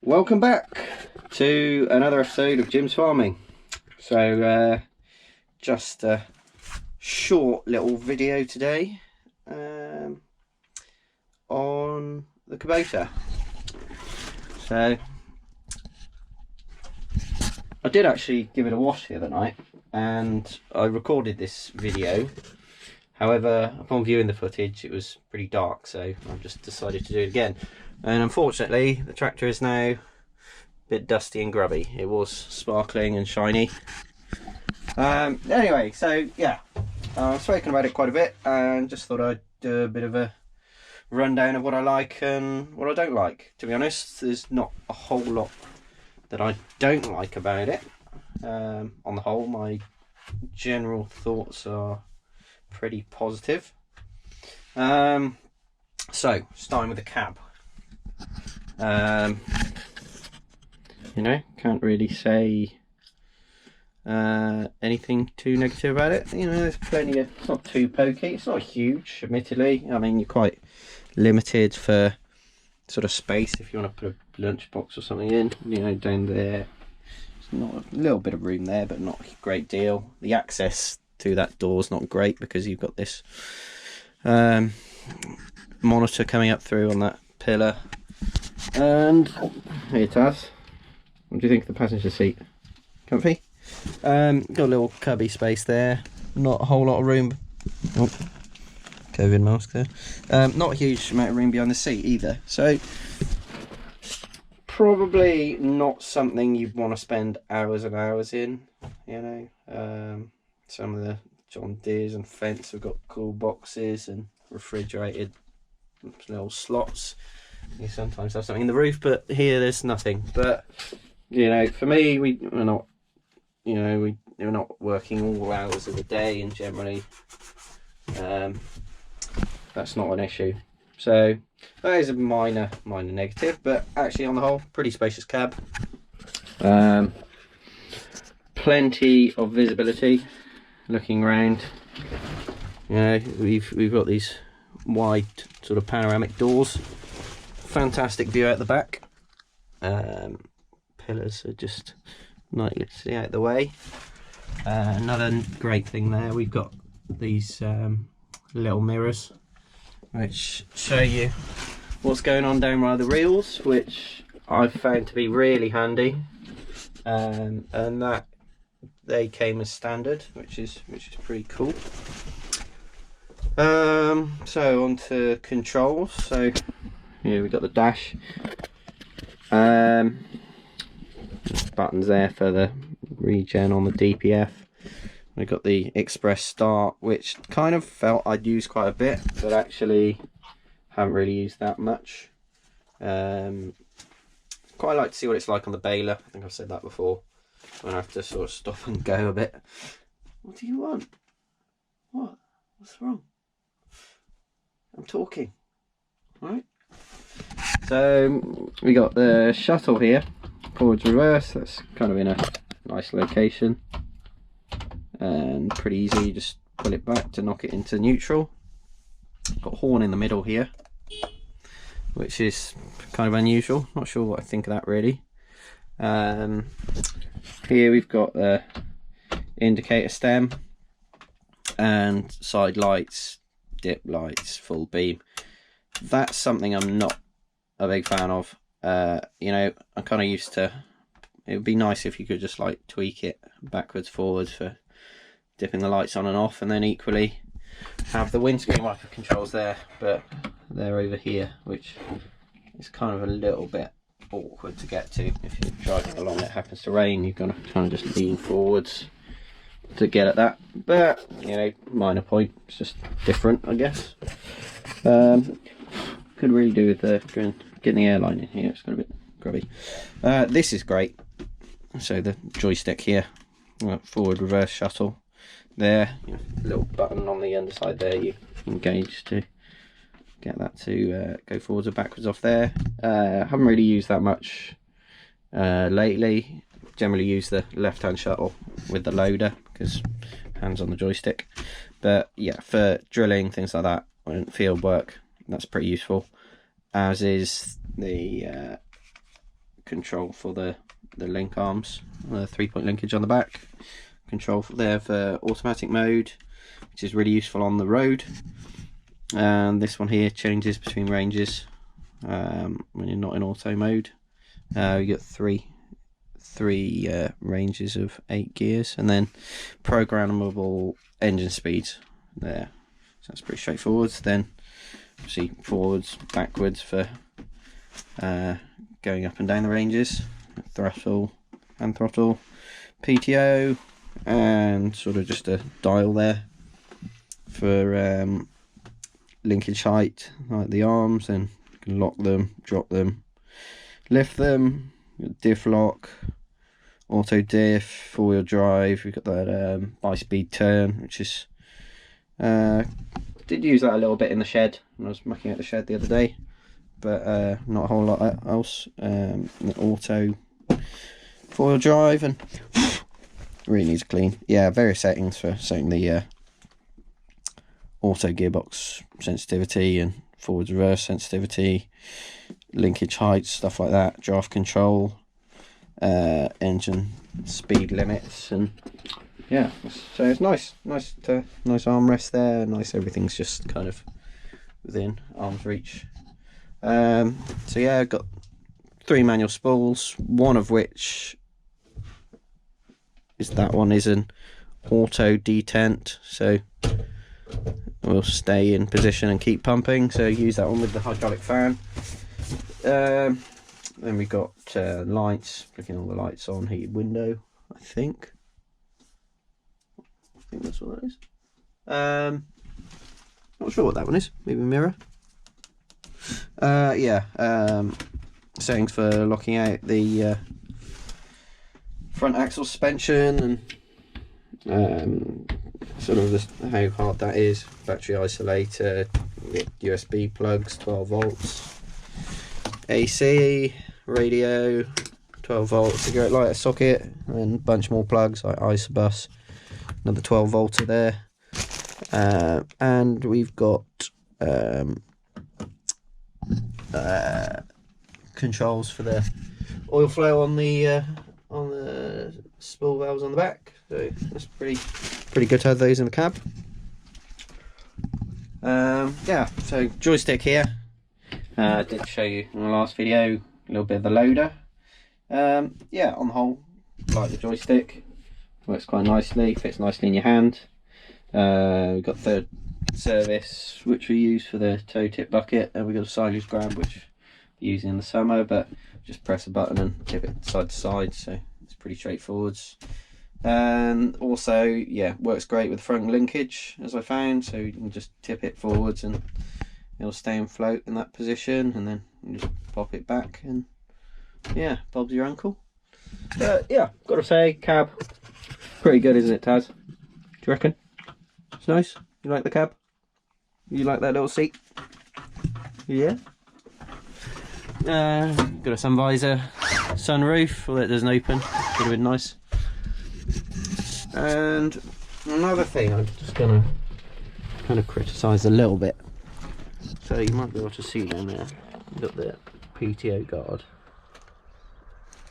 Welcome back to another episode of Jim's Farming. So just a short little video today on the Kubota. So I did actually give it a wash the other night and I recorded this video. However, upon viewing the footage it was pretty dark, so I've just decided to do it again. And unfortunately the tractor is now a bit dusty and grubby. It was sparkling and shiny. Anyway, so yeah, I've spoken about it quite a bit and just thought I'd do a bit of a rundown of what I like and what I don't like. To be honest, there's not a whole lot that I don't like about it. On the whole, my general thoughts are pretty positive. So starting with the cab. You know, can't really say anything too negative about it. You know, there's plenty of, it's not too pokey, it's not huge, admittedly. I mean, you're quite limited for sort of space if you want to put a lunchbox or something in, you know, down there. There's not a little bit of room there, but not a great deal. The access to that door is not great because you've got this monitor coming up through on that pillar. And here it has. What do you think of the passenger seat? Comfy? Got a little cubby space there. Not a whole lot of room. Oh, COVID mask there. Not a huge amount of room behind the seat either. So probably not something you'd want to spend hours and hours in. You know, some of the John Deeres and Fence have got cool boxes and refrigerated little slots. You sometimes have something in the roof, but here there's nothing. But you know, for me, we're not, you know, we're not working all hours of the day, and generally that's not an issue. So that is a minor negative, but actually on the whole, pretty spacious cab. Plenty of visibility looking around. You know, we've got these wide sort of panoramic doors. Fantastic view out the back. Pillars are just nicely out of the way. Another great thing there, we've got these little mirrors which show you what's going on down by the reels, which I've found to be really handy. And that they came as standard, which is pretty cool. So on to controls. So here we've got the dash. Buttons there for the regen on the DPF. We've got the express start, which kind of felt I'd use quite a bit, but actually haven't really used that much. Quite like to see what it's like on the baler. I think I've said that before. I have to sort of stop and go a bit. What do you want? What? What's wrong? I'm talking. Alright. So we got the shuttle here, forwards reverse. That's kind of in a nice location and pretty easy. You just pull it back to knock it into neutral. Got a horn in the middle here, which is kind of unusual. Not sure what I think of that really. Here we've got the indicator stem and side lights, dip lights, full beam. That's something I'm not a big fan of. You know, I'm kind of used to, it would be nice if you could just like tweak it backwards, forwards for dipping the lights on and off, and then equally have the windscreen wiper controls there, but they're over here, which is kind of a little bit awkward to get to. If you're driving along and it happens to rain, you've got to kind of just lean forwards to get at that. But you know, minor point, it's just different, I guess. Could really do with getting the airline in here. It's got a bit grubby. This is great. So the joystick here, forward reverse shuttle there, you know, little button on the underside there, you engage to get that to go forwards or backwards off there. Haven't really used that much lately. Generally use the left hand shuttle with the loader because hands on the joystick. But yeah, for drilling, things like that, and field work, that's pretty useful, as is the control for the link arms, 3-point linkage on the back, control for there for automatic mode, which is really useful on the road. And this one here changes between ranges when you're not in auto mode. You get three ranges of 8 gears, and then programmable engine speeds there. So that's pretty straightforward. Then see forwards, backwards for going up and down the ranges, throttle and throttle, PTO, and sort of just a dial there for linkage height, like the arms, and you can lock them, drop them, lift them, diff lock, auto diff, 4-wheel drive. We've got that bi-speed turn, which is did use that a little bit in the shed when I was mucking at the shed the other day, but not a whole lot else. Auto 4-wheel drive, and really needs a clean. Yeah, various settings for setting the auto gearbox sensitivity and forwards reverse sensitivity, linkage height, stuff like that, draft control, engine speed limits, and yeah, so it's nice armrest there, nice, everything's just kind of within arm's reach. So yeah, I've got 3 manual spools, one of which is that one is an auto detent, so we'll stay in position and keep pumping, so use that one with the hydraulic fan. Then we've got lights, flicking all the lights on, heated window, I think that's what that is. Not sure what that one is, maybe a mirror. Yeah, settings for locking out the front axle suspension, and sort of how hard that is, battery isolator, USB plugs, 12 volts, AC, radio, 12 volts, cigarette lighter socket, and a bunch more plugs like isobus, another 12 volter there, and we've got controls for the oil flow on the spool valves on the back, so that's pretty good to have those in the cab. Yeah, so joystick here, I did show you in the last video a little bit of the loader. Yeah, on the whole, like the joystick, works quite nicely, fits nicely in your hand. We've got third service, which we use for the toe tip bucket, and we've got a silage grab, which we use in the summer, but just press a button and tip it side to side, so it's pretty straightforward. And also, yeah, works great with front linkage, as I found, so you can just tip it forwards and it'll stay and float in that position, and then you just pop it back, and yeah, Bob's your uncle. Yeah, gotta say, cab, pretty good, isn't it, Taz? Do you reckon? It's nice? You like the cab? You like that little seat? Yeah? Got a sun visor, sunroof, although it doesn't open, would have been nice. And another thing I'm just gonna kind of criticise a little bit, so you might be able to see down there, you've got the Pto Guard,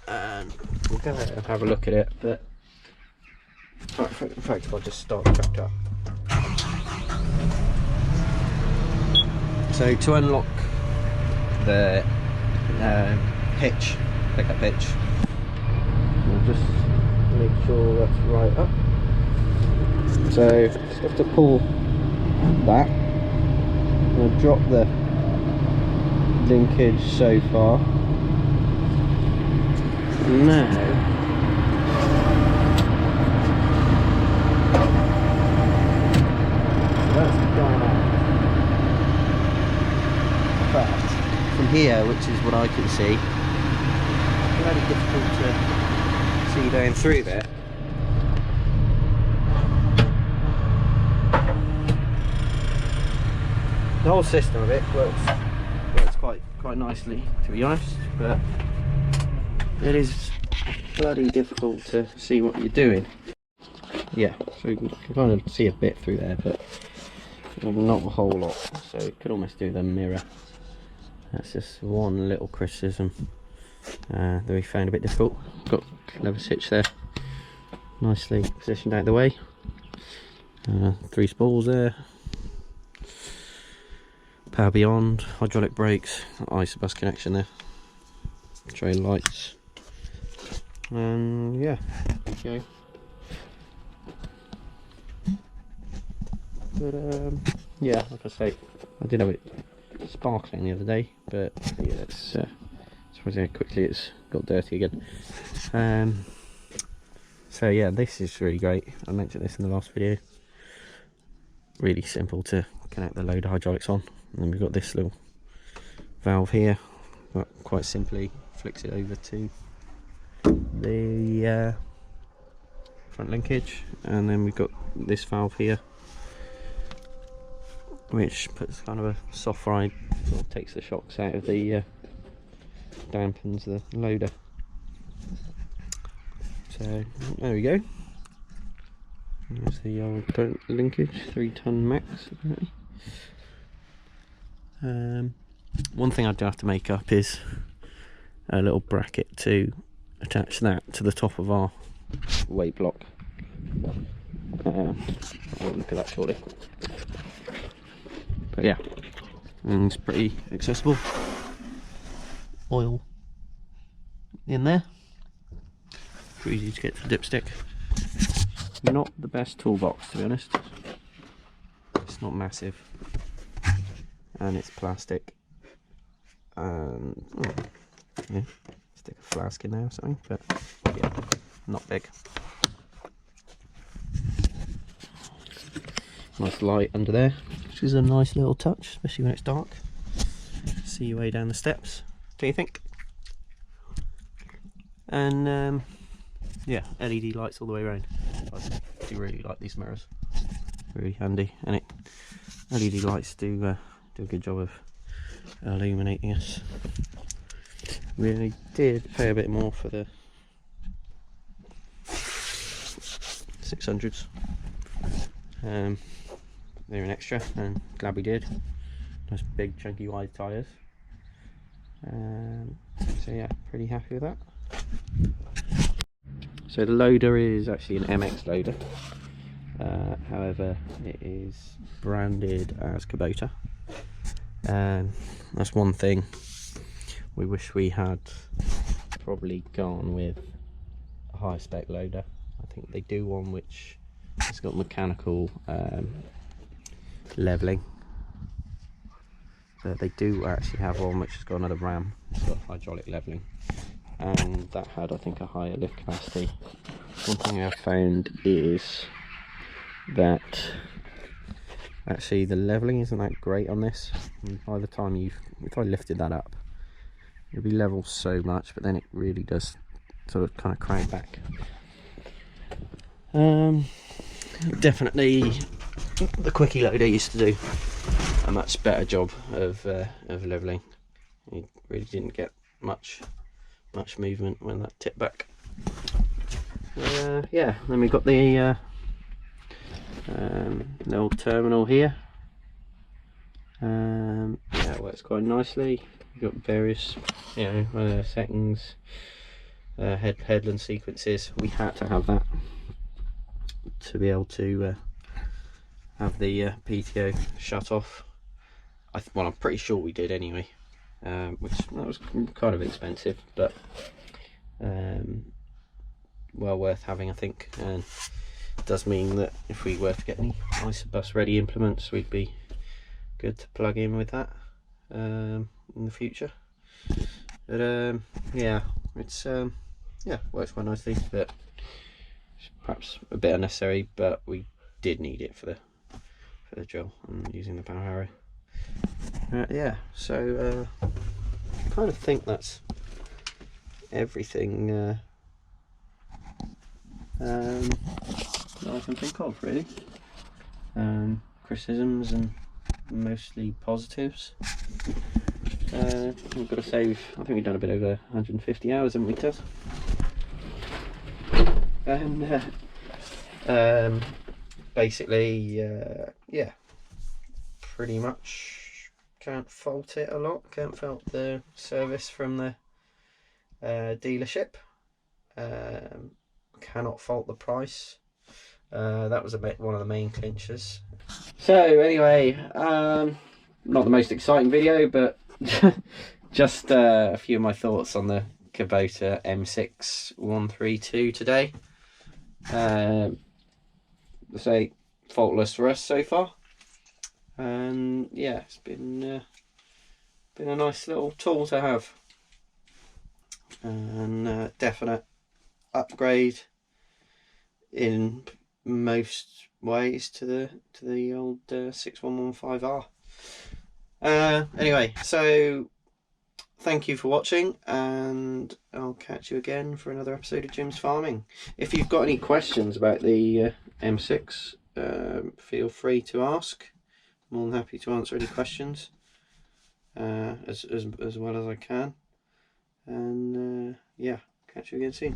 and we'll go ahead and have a look at it, but in fact I'll just start the tractor up. So to unlock the hitch, pickup hitch, we'll just make sure that's right up. So just have to pull that. I'm going to drop the linkage so far. Now that's gone out. But from here, which is what I can see, it's very difficult to see down through there. The whole system of it works quite nicely, to be honest, but it is bloody difficult to see what you're doing. Yeah, so you can kind of see a bit through there, but not a whole lot, so you could almost do the mirror. That's just one little criticism that we found a bit difficult. Got lever switch there, nicely positioned out of the way. 3 spools there. Power beyond, hydraulic brakes, isobus connection there. Trail lights. And yeah, okay. But yeah, like I say, I did have it sparkling the other day, but yeah, it's surprising how quickly it's got dirty again. So yeah, this is really great. I mentioned this in the last video. Really simple to connect the loader hydraulics on, and then we've got this little valve here that quite simply flicks it over to the front linkage, and then we've got this valve here which puts kind of a soft ride, sort of takes the shocks out of the dampens the loader. So there we go. There's the old linkage, 3 ton max apparently. One thing I do have to make up is a little bracket to attach that to the top of our weight block. I'll look at that shortly. But yeah, and it's pretty accessible. Oil in there. Pretty easy to get to the dipstick. Not the best toolbox, to be honest. It's not massive, and it's plastic. And yeah, stick a flask in there or something, but yeah, not big. Nice light under there, which is a nice little touch, especially when it's dark. See your way down the steps. What do you think? And yeah, LED lights all the way around. I do really like these mirrors. Really handy, and LED lights do a good job of illuminating us. Really did pay a bit more for the 600s. They're an extra, and glad we did. Nice big chunky wide tyres. So yeah, pretty happy with that. So the loader is actually an MX loader. However, it is branded as Kubota, and that's one thing we wish we had probably gone with a high spec loader. I think they do one which has got mechanical leveling, but they do actually have one which has got another ram. It's got hydraulic leveling, and that had, I think, a higher lift capacity. One thing I've found is that actually the leveling isn't that great on this, and by the time if I lifted that up, it'll be level so much, but then it really does sort of kind of crank back. Definitely the quickie loader used to do a much better job of leveling. It really didn't get much movement when that tipped back. Yeah, then we've got the little terminal here. Yeah, it works quite nicely. You've got various, settings, headland sequences. We had to have that to be able to have the PTO shut off. Well, I'm pretty sure we did anyway, which that was kind of expensive, but well worth having, I think. And it does mean that if we were to get any isobus ready implements, we'd be good to plug in with that in the future. But yeah, it's works quite nicely, but perhaps a bit unnecessary, but we did need it for the drill and using the power harrow. Yeah, so I kind of think that's everything that I can think of, really. Criticisms and mostly positives. We've got to say, I think we've done a bit over 150 hours, haven't we, Tess? And basically, yeah, pretty much can't fault it a lot. Can't fault the service from the dealership. Cannot fault the price. That was one of the main clinchers. So anyway, not the most exciting video, but just a few of my thoughts on the Kubota M6-132 today. Say faultless for us so far, and yeah, it's been a nice little tool to have, and definite upgrade in most ways to the old 6115R. Anyway, so thank you for watching, and I'll catch you again for another episode of Jim's Farming. If you've got any questions about the M6, feel free to ask. I'm more than happy to answer any questions as well as I can. And yeah, catch you again soon.